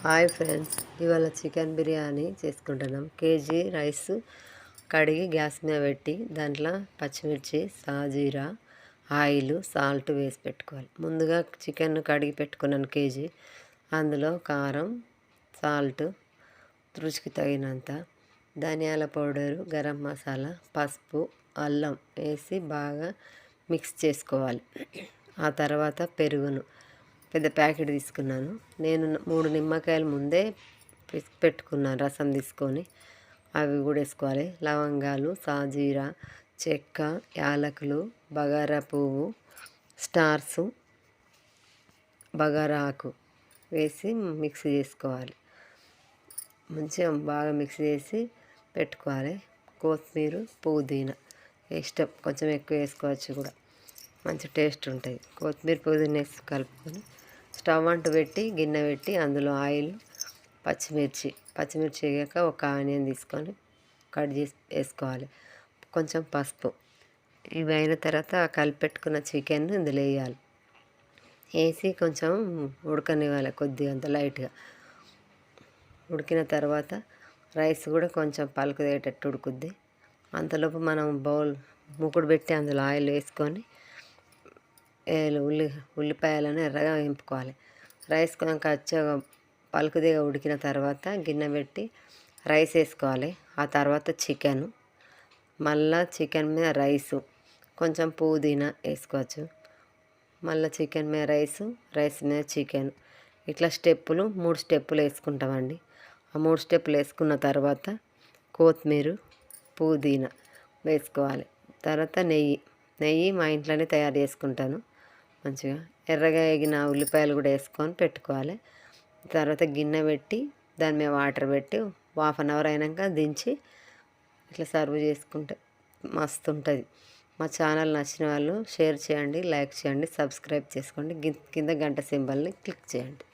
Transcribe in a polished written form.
Hi friends, ఇవాళ chicken biryani చేసుకుంటున్నాం. KG rice కడిగి గ్యాస్ మీద పెట్టి దాంట్లో పచ్చిమిర్చి, సాజీరా, ఆయిల్, సాల్ట్ వేసి పెట్టుకోవాలి. ముందుగా చికెన్ కడిగి పెట్టుకున్నాను కేజీ. అందులో కారం, సాల్ట్, రుచికి తగినంత, ధనియాల పౌడరు, గరం మసాలా, పసుపు, అల్లం వేసి బాగా మిక్స్ చేసుకోవాలి. ఆ తర్వాత పెరుగును పెద్ద ప్యాకెట్ తీసుకున్నాను. నేను 3 నిమ్మకాయలు ముందే పెట్టుకున్నాను రసం తీసుకొని. అవి కూడా వేసుకోవాలి. లవంగాలు, సాజీరా, చెక్క, యాలకులు, బగారా పువ్వు, స్టార్సు, బగారా ఆకు వేసి మిక్స్ చేసుకోవాలి. మంచిగా బాగా మిక్స్ చేసి పెట్టుకోవాలి. కొత్తిమీర, పుదీనా ఇష్టం, కొంచెం ఎక్కువ వేసుకోవచ్చు కూడా, మంచి టేస్ట్ ఉంటుంది. కొత్తిమీర, పుదీనా వేసి కలుపుకొని స్టవ్ అంటు పెట్టి గిన్నె పెట్టి అందులో ఆయిల్, పచ్చిమిర్చి వేగాక ఒక ఆనియన్ తీసుకొని కట్ చేసి వేసుకోవాలి. కొంచెం పసుపు. ఇవి అయిన తర్వాత కలిపి పెట్టుకున్న చికెన్ ఇందులో వేయాలి. వేసి కొంచెం ఉడకనివ్వాలి, కొద్దిగా అంత లైట్గా. ఉడికిన తర్వాత రైస్ కూడా కొంచెం పలుకుదేటట్టు ఉడుకుద్ది. అంతలోపు మనం బౌల్ మూకుడు పెట్టి అందులో ఆయిల్ వేసుకొని ఉల్లిపాయలను ఎర్రగా వేపుకోవాలి. రైస్ కొంచెం కచ్చగా పలుకుదిగా ఉడికిన తర్వాత గిన్నె పెట్టి రైస్ వేసుకోవాలి. ఆ తర్వాత చికెను, మళ్ళా చికెన్ మీద రైసు, కొంచెం పుదీనా వేసుకోవచ్చు. మళ్ళీ చికెన్ మీద రైస్ మీద చికెన్, ఇట్లా 3 స్టెప్పులు వేసుకుంటామండి. ఆ 3 స్టెప్పులు వేసుకున్న తర్వాత కొత్తిమీర, పుదీనా వేసుకోవాలి. తర్వాత నెయ్యి మా ఇంట్లోనే తయారు చేసుకుంటాను. మంచిగా ఎర్రగా వేగిన ఉల్లిపాయలు కూడా వేసుకొని పెట్టుకోవాలి. తర్వాత గిన్నె పెట్టి దాని మీద వాటర్ పెట్టి 1/2 అవర్ అయినాక దించి ఇట్లా సర్వ్ చేసుకుంటే మస్తు ఉంటుంది. మా ఛానల్ నచ్చిన వాళ్ళు షేర్ చేయండి, లైక్ చేయండి, సబ్స్క్రైబ్ చేసుకోండి. కింద గంట సింబల్ని క్లిక్ చేయండి.